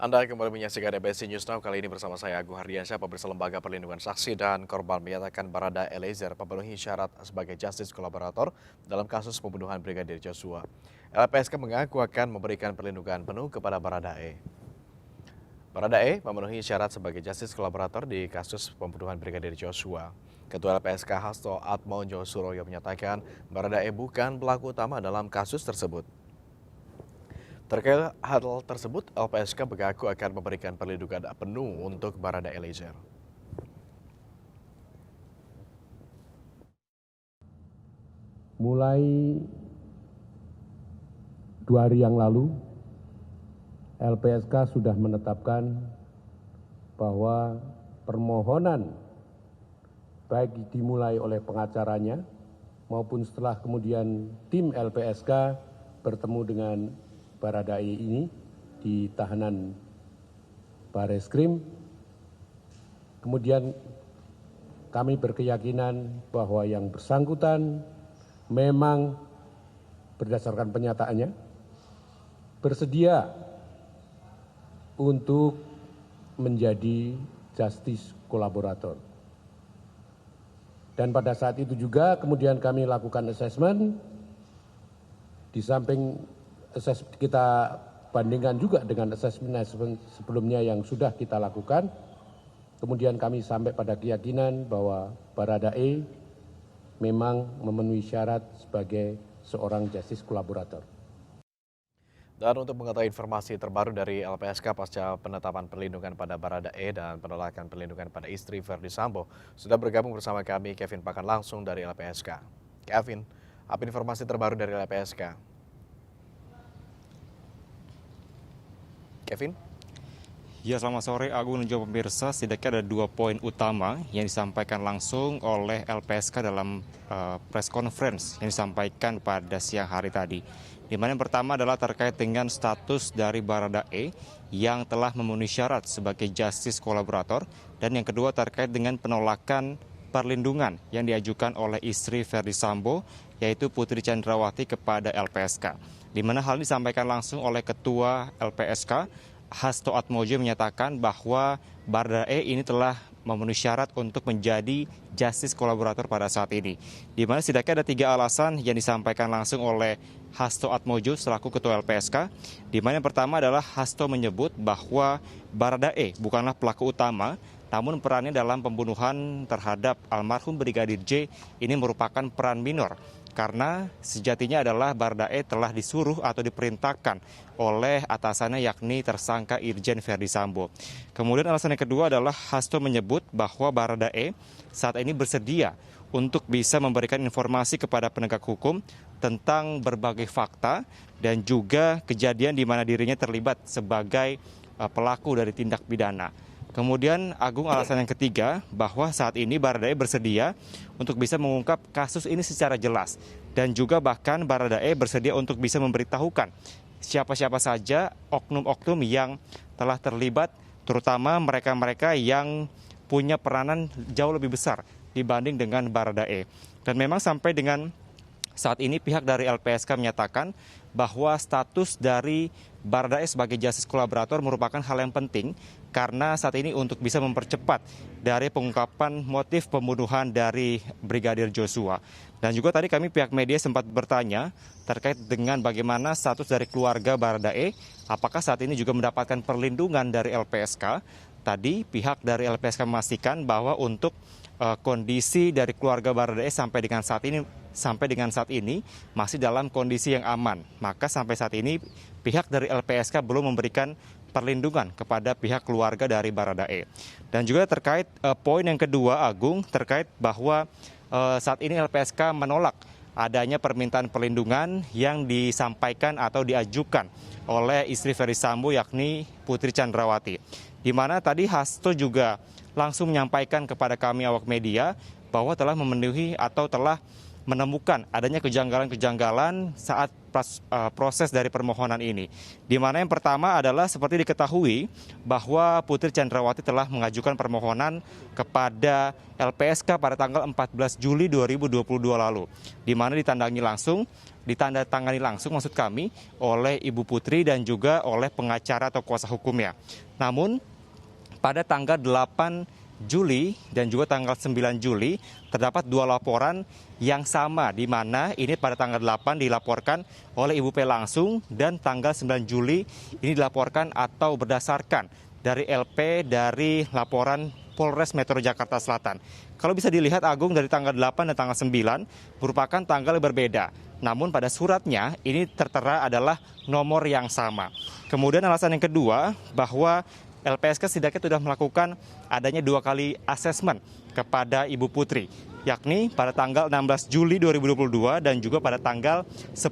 Anda kembali menyaksikan EBC News Now, kali ini bersama saya Agung Hardiansyah. Pemirsa, Lembaga Perlindungan Saksi dan Korban menyatakan Barada Eliezer memenuhi syarat sebagai justice kolaborator dalam kasus pembunuhan Brigadir Joshua. LPSK mengaku akan memberikan perlindungan penuh kepada Barada E. Barada E memenuhi syarat sebagai justice kolaborator di kasus pembunuhan Brigadir Joshua. Ketua LPSK Hasto Atmojo Suroyo menyatakan Barada E bukan pelaku utama dalam kasus tersebut. Terkait hal tersebut, LPSK mengaku akan memberikan perlindungan penuh untuk Barada Eliezer. Mulai 2 hari yang lalu, LPSK sudah menetapkan bahwa permohonan baik dimulai oleh pengacaranya maupun setelah kemudian tim LPSK bertemu dengan Barada E ini di tahanan Bareskrim. Kemudian kami berkeyakinan bahwa yang bersangkutan memang berdasarkan penyataannya bersedia untuk menjadi justice kolaborator. Dan pada saat itu juga kemudian kami lakukan assessment, di samping kita bandingkan juga dengan assessment sebelumnya yang sudah kita lakukan. Kemudian kami sampai pada keyakinan bahwa Barada E memang memenuhi syarat sebagai seorang justice kolaborator. Dan untuk mengetahui informasi terbaru dari LPSK pasca penetapan perlindungan pada Barada E dan penolakan perlindungan pada istri Verdi Sambo, sudah bergabung bersama kami Kevin Pakan langsung dari LPSK. Kevin, apa informasi terbaru dari LPSK? Kevin? Ya, selamat sore Agung dan juga pemirsa. Setidaknya ada 2 poin utama yang disampaikan langsung oleh LPSK dalam press conference yang disampaikan pada siang hari tadi. Di mana yang pertama adalah terkait dengan status dari Barada E yang telah memenuhi syarat sebagai justice kolaborator, dan yang kedua terkait dengan penolakan perlindungan yang diajukan oleh istri Verdi Sambo yaitu Putri Chandrawati kepada LPSK. Di mana hal ini disampaikan langsung oleh Ketua LPSK, Hasto Atmojo, menyatakan bahwa Barada E ini telah memenuhi syarat untuk menjadi justice kolaborator pada saat ini. Di mana setidaknya ada 3 alasan yang disampaikan langsung oleh Hasto Atmojo selaku Ketua LPSK. Di mana yang pertama adalah Hasto menyebut bahwa Barada E bukanlah pelaku utama, namun perannya dalam pembunuhan terhadap almarhum Brigadir J ini merupakan peran minor. Karena sejatinya adalah Barada E telah disuruh atau diperintahkan oleh atasannya yakni tersangka Irjen Verdi Sambo. Kemudian alasan yang kedua adalah Hasto menyebut bahwa Barada E saat ini bersedia untuk bisa memberikan informasi kepada penegak hukum tentang berbagai fakta dan juga kejadian di mana dirinya terlibat sebagai pelaku dari tindak pidana. Kemudian Agung, alasan yang ketiga bahwa saat ini Barada E bersedia untuk bisa mengungkap kasus ini secara jelas, dan juga bahkan Barada E bersedia untuk bisa memberitahukan siapa-siapa saja oknum-oknum yang telah terlibat, terutama mereka-mereka yang punya peranan jauh lebih besar dibanding dengan Barada E. Dan memang sampai dengan saat ini pihak dari LPSK menyatakan bahwa status dari Barada E sebagai justice kolaborator merupakan hal yang penting karena saat ini untuk bisa mempercepat dari pengungkapan motif pembunuhan dari Brigadir Joshua. Dan juga tadi kami pihak media sempat bertanya terkait dengan bagaimana status dari keluarga Barada E, apakah saat ini juga mendapatkan perlindungan dari LPSK. Tadi pihak dari LPSK memastikan bahwa untuk kondisi dari keluarga Barada E sampai dengan saat ini masih dalam kondisi yang aman. Maka sampai saat ini pihak dari LPSK belum memberikan perlindungan kepada pihak keluarga dari Barada E. Dan juga terkait poin yang kedua, Agung, terkait bahwa saat ini LPSK menolak adanya permintaan perlindungan yang disampaikan atau diajukan oleh istri Verdi Sambo yakni Putri Chandrawati. Di mana tadi Hasto juga langsung menyampaikan kepada kami awak media bahwa telah memenuhi atau telah menemukan adanya kejanggalan-kejanggalan saat proses dari permohonan ini. Di mana yang pertama adalah seperti diketahui bahwa Putri Chandrawati telah mengajukan permohonan kepada LPSK pada tanggal 14 Juli 2022 lalu, di mana ditandatangani langsung maksud kami oleh Ibu Putri dan juga oleh pengacara atau kuasa hukumnya. Namun pada tanggal 8 Juli dan juga tanggal 9 Juli terdapat dua laporan yang sama, di mana ini pada tanggal 8 dilaporkan oleh Ibu P langsung dan tanggal 9 Juli ini dilaporkan atau berdasarkan dari LP dari laporan Polres Metro Jakarta Selatan. Kalau bisa dilihat Agung, dari tanggal 8 dan tanggal 9 merupakan tanggal yang berbeda. Namun pada suratnya ini tertera adalah nomor yang sama. Kemudian alasan yang kedua bahwa LPSK setidaknya sudah melakukan adanya 2 kali asesmen kepada Ibu Putri, yakni pada tanggal 16 Juli 2022 dan juga pada tanggal 10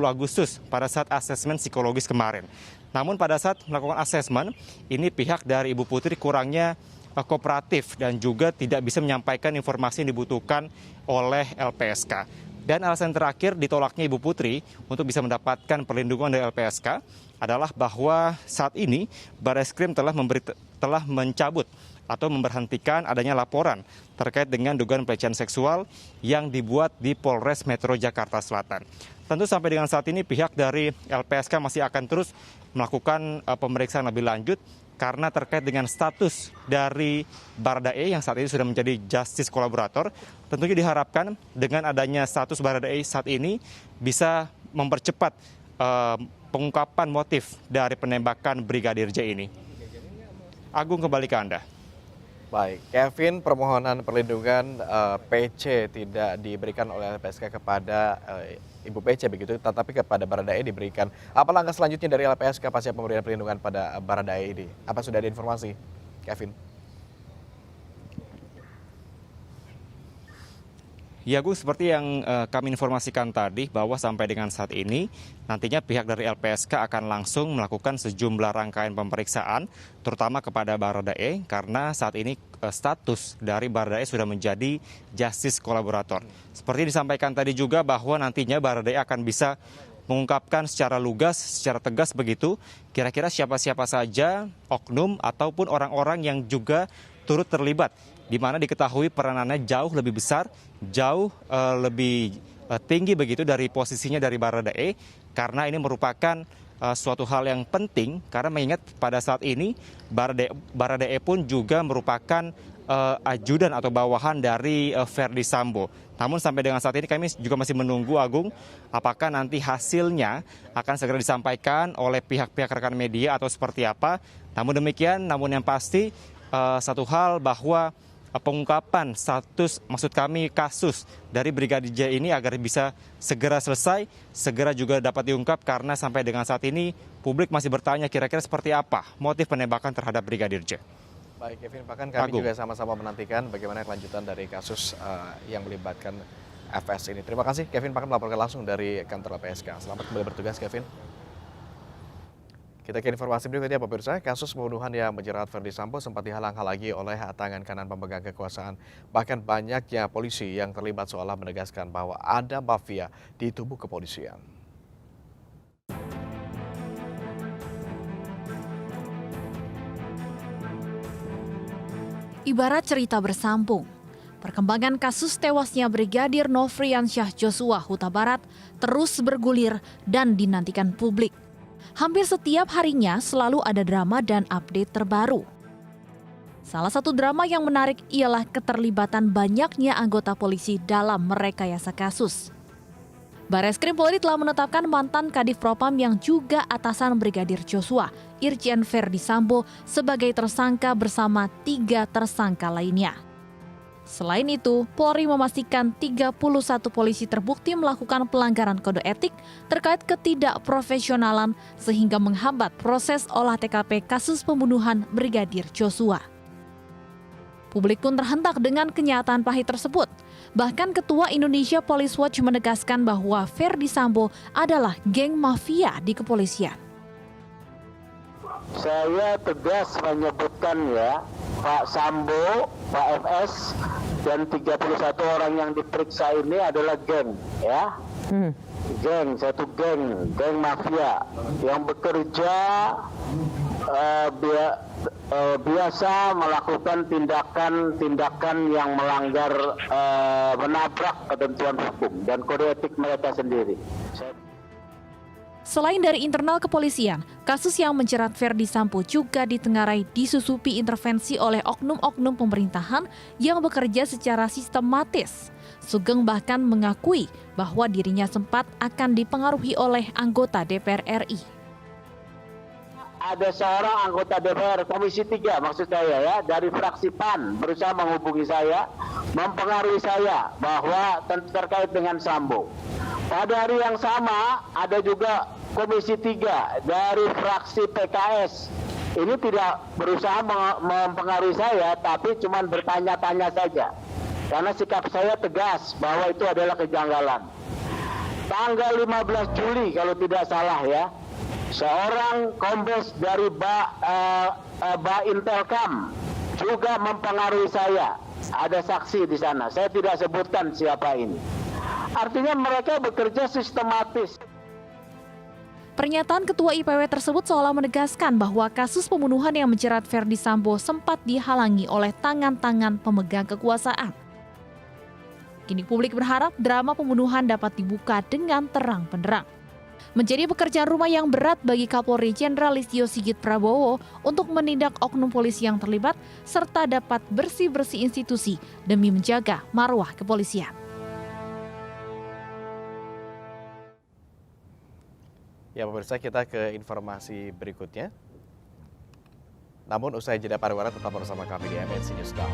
Agustus pada saat asesmen psikologis kemarin. Namun pada saat melakukan asesmen, ini pihak dari Ibu Putri kurangnya kooperatif dan juga tidak bisa menyampaikan informasi yang dibutuhkan oleh LPSK. Dan alasan terakhir ditolaknya Ibu Putri untuk bisa mendapatkan perlindungan dari LPSK adalah bahwa saat ini Barreskrim telah mencabut atau memberhentikan adanya laporan terkait dengan dugaan pelecehan seksual yang dibuat di Polres Metro Jakarta Selatan. Tentu sampai dengan saat ini pihak dari LPSK masih akan terus melakukan pemeriksaan lebih lanjut karena terkait dengan status dari Baradae yang saat ini sudah menjadi justice kolaborator. Tentunya diharapkan dengan adanya status Baradae saat ini bisa mempercepat pengungkapan motif dari penembakan Brigadir J ini. Agung, kembali ke Anda. Baik, Kevin, permohonan perlindungan PC tidak diberikan oleh LPSK kepada Ibu PC begitu, tetapi kepada Baradae diberikan. Apa langkah selanjutnya dari LPSK pasca pemberian perlindungan pada Baradae ini? Apa sudah ada informasi, Kevin? Ya Gus, seperti yang kami informasikan tadi bahwa sampai dengan saat ini nantinya pihak dari LPSK akan langsung melakukan sejumlah rangkaian pemeriksaan terutama kepada Baradae karena saat ini status dari Baradae sudah menjadi justice kolaborator. Seperti disampaikan tadi juga bahwa nantinya Baradae akan bisa mengungkapkan secara lugas, secara tegas begitu kira-kira siapa-siapa saja oknum ataupun orang-orang yang juga turut terlibat, di mana diketahui peranannya jauh lebih besar, jauh lebih tinggi begitu dari posisinya dari Baradae, karena ini merupakan suatu hal yang penting karena mengingat pada saat ini Baradae pun juga merupakan ajudan atau bawahan dari Verdi Sambo. Namun sampai dengan saat ini kami juga masih menunggu, Agung, apakah nanti hasilnya akan segera disampaikan oleh pihak-pihak rekan media atau seperti apa. Namun demikian, namun yang pasti satu hal bahwa pengungkapan status, maksud kami kasus dari Brigadir J ini agar bisa segera selesai, segera juga dapat diungkap karena sampai dengan saat ini publik masih bertanya kira-kira seperti apa motif penembakan terhadap Brigadir J. Baik, Kevin, bahkan kami juga sama-sama menantikan bagaimana kelanjutan dari kasus yang melibatkan FS ini. Terima kasih, Kevin Pakan melaporkan langsung dari kantor LPSK. Selamat kembali bertugas, Kevin. Kita ke informasi berikutnya, pemirsa. Kasus pembunuhan yang menjerat Verdi Sambo sempat dihalang-halangi oleh tangan kanan pemegang kekuasaan. Bahkan banyaknya polisi yang terlibat seolah menegaskan bahwa ada mafia di tubuh kepolisian. Ibarat cerita bersambung, perkembangan kasus tewasnya Brigadir Nofriansyah Joshua Huta Barat terus bergulir dan dinantikan publik. Hampir setiap harinya selalu ada drama dan update terbaru. Salah satu drama yang menarik ialah keterlibatan banyaknya anggota polisi dalam merekayasa kasus. Barreskrim Polri telah menetapkan mantan Kadif Propam yang juga atasan Brigadir Joshua, Irjen Verdi Sambo, sebagai tersangka bersama 3 tersangka lainnya. Selain itu, Polri memastikan 31 polisi terbukti melakukan pelanggaran kode etik terkait ketidakprofesionalan sehingga menghambat proses olah TKP kasus pembunuhan Brigadir Joshua. Publik pun terhentak dengan kenyataan pahit tersebut. Bahkan Ketua Indonesia Police Watch menegaskan bahwa Verdi Sambo adalah geng mafia di kepolisian. Saya tegas menyebutkan ya, Pak Sambo, Pak FS, dan 31 orang yang diperiksa ini adalah geng, ya. Geng, satu geng mafia yang bekerja biasa melakukan tindakan yang melanggar, menabrak ketentuan hukum dan kode etik mereka sendiri. Selain dari internal kepolisian, kasus yang menjerat Verdi Sambo juga ditengarai disusupi intervensi oleh oknum-oknum pemerintahan yang bekerja secara sistematis. Sugeng bahkan mengakui bahwa dirinya sempat akan dipengaruhi oleh anggota DPR RI. Ada seorang anggota DPR Komisi 3 maksud saya, ya, dari fraksi PAN berusaha menghubungi saya, mempengaruhi saya bahwa terkait dengan Sambo. Pada hari yang sama ada juga Komisi 3 dari fraksi PKS. Ini tidak berusaha mempengaruhi saya, tapi cuma bertanya-tanya saja. Karena sikap saya tegas bahwa itu adalah kejanggalan. Tanggal 15 Juli kalau tidak salah, ya, seorang kombes dari Intelkam juga mempengaruhi saya. Ada saksi di sana. Saya tidak sebutkan siapa ini. Artinya mereka bekerja sistematis. Pernyataan Ketua IPW tersebut seolah menegaskan bahwa kasus pembunuhan yang menjerat Verdi Sambo sempat dihalangi oleh tangan-tangan pemegang kekuasaan. Kini publik berharap drama pembunuhan dapat dibuka dengan terang benderang. Menjadi pekerjaan rumah yang berat bagi Kapolri Jenderal Listio Sigit Prabowo untuk menindak oknum polisi yang terlibat serta dapat bersih-bersih institusi demi menjaga marwah kepolisian. Ya pemirsa, kita ke informasi berikutnya. Namun usai jeda pariwara tetap bersama kami di MNC News Now.